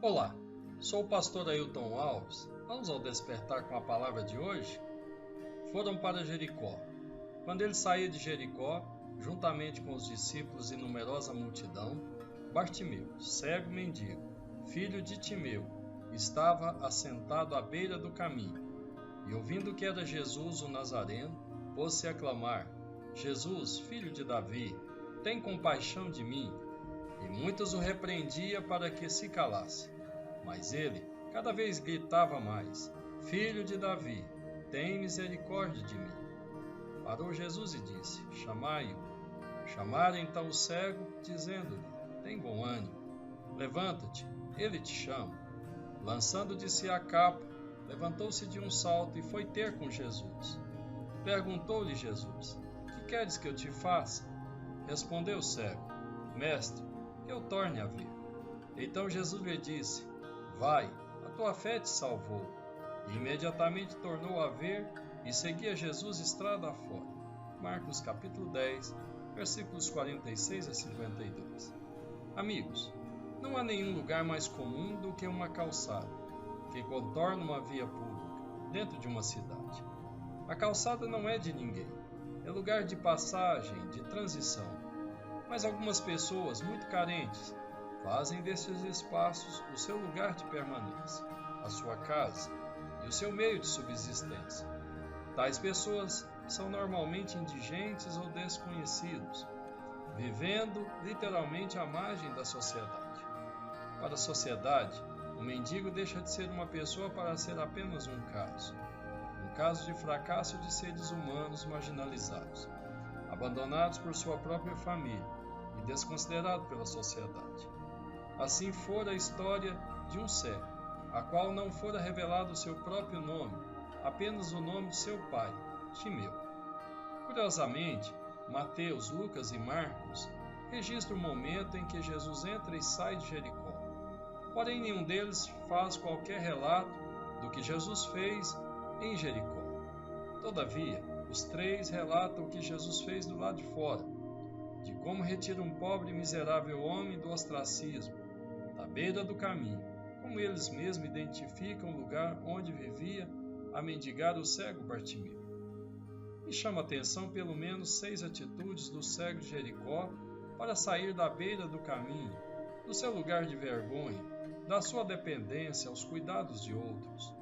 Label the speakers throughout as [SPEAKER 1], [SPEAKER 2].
[SPEAKER 1] Olá, sou o pastor Ailton Alves. Vamos ao despertar com a palavra de hoje? Foram para Jericó. Quando ele saía de Jericó, juntamente com os discípulos e numerosa multidão, Bartimeu, cego mendigo, filho de Timeu, estava assentado à beira do caminho. E ouvindo que era Jesus o Nazareno, pôs-se a clamar: Jesus, filho de Davi, tem compaixão de mim. E muitos o repreendiam para que se calasse. Mas ele cada vez gritava mais: Filho de Davi, tem misericórdia de mim. Parou Jesus e disse: Chamai-o. Chamaram então o cego, dizendo-lhe: Tem bom ânimo, levanta-te, ele te chama. Lançando de si a capa, levantou-se de um salto e foi ter com Jesus. Perguntou-lhe Jesus: Que queres que eu te faça? Respondeu o cego: Mestre, que eu torne a ver. Então Jesus lhe disse: Vai, a tua fé te salvou. E imediatamente tornou a ver e seguia Jesus estrada afora. Marcos capítulo 10, versículos 46 a 52. Amigos, não há nenhum lugar mais comum do que uma calçada, que contorna uma via pública, dentro de uma cidade. A calçada não é de ninguém, é lugar de passagem, de transição. Mas algumas pessoas muito carentes fazem desses espaços o seu lugar de permanência, a sua casa e o seu meio de subsistência. Tais pessoas são normalmente indigentes ou desconhecidos, vivendo literalmente à margem da sociedade. Para a sociedade, o mendigo deixa de ser uma pessoa para ser apenas um caso de fracasso de seres humanos marginalizados, abandonados por sua própria família e desconsiderados pela sociedade. Assim fora a história de um cego, a qual não fora revelado o seu próprio nome, apenas o nome de seu pai, Timeu. Curiosamente, Mateus, Lucas e Marcos registram o momento em que Jesus entra e sai de Jericó. Porém, nenhum deles faz qualquer relato do que Jesus fez em Jericó. Todavia, os três relatam o que Jesus fez do lado de fora, de como retira um pobre e miserável homem do ostracismo, da beira do caminho, como eles mesmos identificam o lugar onde vivia a mendigar o cego Bartimeu. Me chama a atenção pelo menos 6 atitudes do cego de Jericó para sair da beira do caminho, do seu lugar de vergonha, da sua dependência aos cuidados de outros,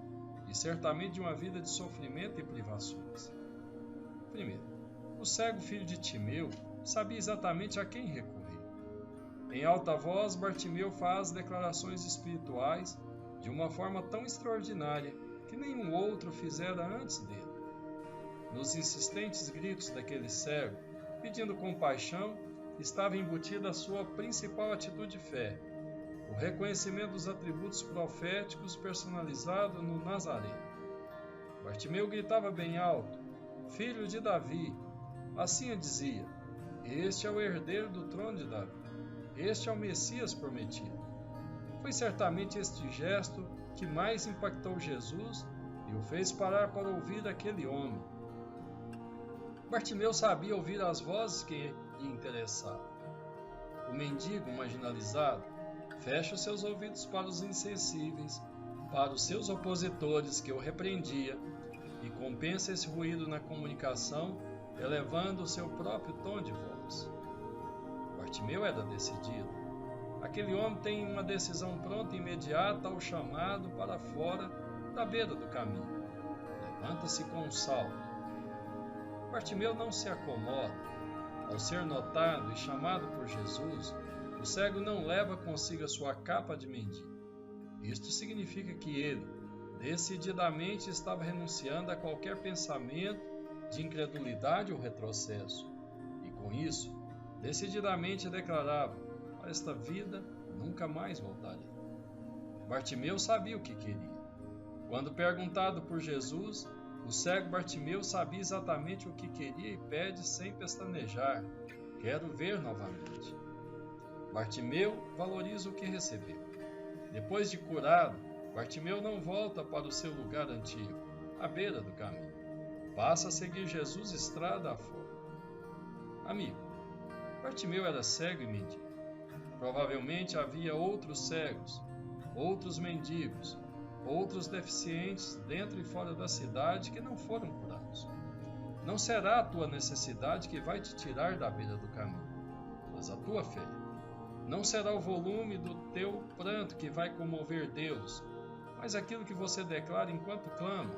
[SPEAKER 1] e certamente de uma vida de sofrimento e privações. Primeiro, o cego filho de Timeu sabia exatamente a quem recorrer. Em alta voz, Bartimeu faz declarações espirituais de uma forma tão extraordinária que nenhum outro fizera antes dele. Nos insistentes gritos daquele cego, pedindo compaixão, estava embutida a sua principal atitude de fé, o reconhecimento dos atributos proféticos personalizados no Nazareno. Bartimeu gritava bem alto: Filho de Davi. Assim dizia: Este é o herdeiro do trono de Davi. Este é o Messias prometido. Foi certamente este gesto que mais impactou Jesus e o fez parar para ouvir aquele homem. Bartimeu sabia ouvir as vozes que lhe interessavam. O mendigo marginalizado fecha os seus ouvidos para os insensíveis, para os seus opositores que o repreendiam, e compensa esse ruído na comunicação, elevando o seu próprio tom de voz. Bartimeu era decidido. Aquele homem tem uma decisão pronta e imediata ao chamado para fora da beira do caminho. Levanta-se com um salto. Bartimeu não se acomoda. Ao ser notado e chamado por Jesus, o cego não leva consigo a sua capa de mendigo. Isto significa que ele, decididamente, estava renunciando a qualquer pensamento de incredulidade ou retrocesso. E com isso, decididamente declarava: para esta vida nunca mais voltarei. Bartimeu sabia o que queria. Quando perguntado por Jesus, o cego Bartimeu sabia exatamente o que queria e pede sem pestanejar: Quero ver novamente. Bartimeu valoriza o que recebeu. Depois de curado, Bartimeu não volta para o seu lugar antigo, à beira do caminho. Passa a seguir Jesus estrada afora. Amigo, Bartimeu era cego e mendigo. Provavelmente havia outros cegos, outros mendigos, outros deficientes dentro e fora da cidade que não foram curados. Não será a tua necessidade que vai te tirar da beira do caminho, mas a tua fé. Não será o volume do teu pranto que vai comover Deus, mas aquilo que você declara enquanto clama.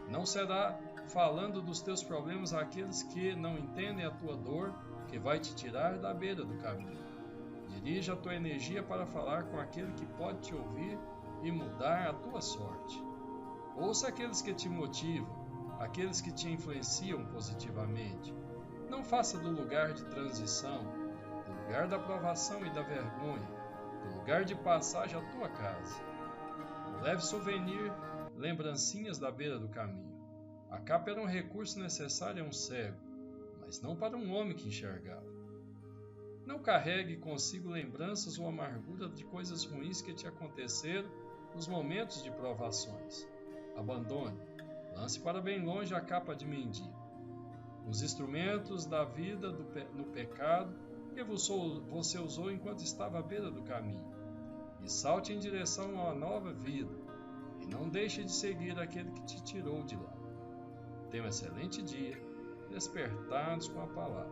[SPEAKER 1] Não será falando dos teus problemas àqueles que não entendem a tua dor que vai te tirar da beira do caminho. Dirija a tua energia para falar com aquele que pode te ouvir e mudar a tua sorte. Ouça aqueles que te motivam, aqueles que te influenciam positivamente. Não faça do lugar de transição, do lugar da provação e da vergonha, do lugar de passagem a tua casa. Não leve souvenir, lembrancinhas da beira do caminho. A capa era um recurso necessário a um cego, mas não para um homem que enxergava. Não carregue consigo lembranças ou amargura de coisas ruins que te aconteceram nos momentos de provações. Abandone, lance para bem longe a capa de mendigo. Os instrumentos da vida no pecado que você usou enquanto estava à beira do caminho. E salte em direção a uma nova vida, e não deixe de seguir aquele que te tirou de lá. Tenha um excelente dia, despertados com a palavra.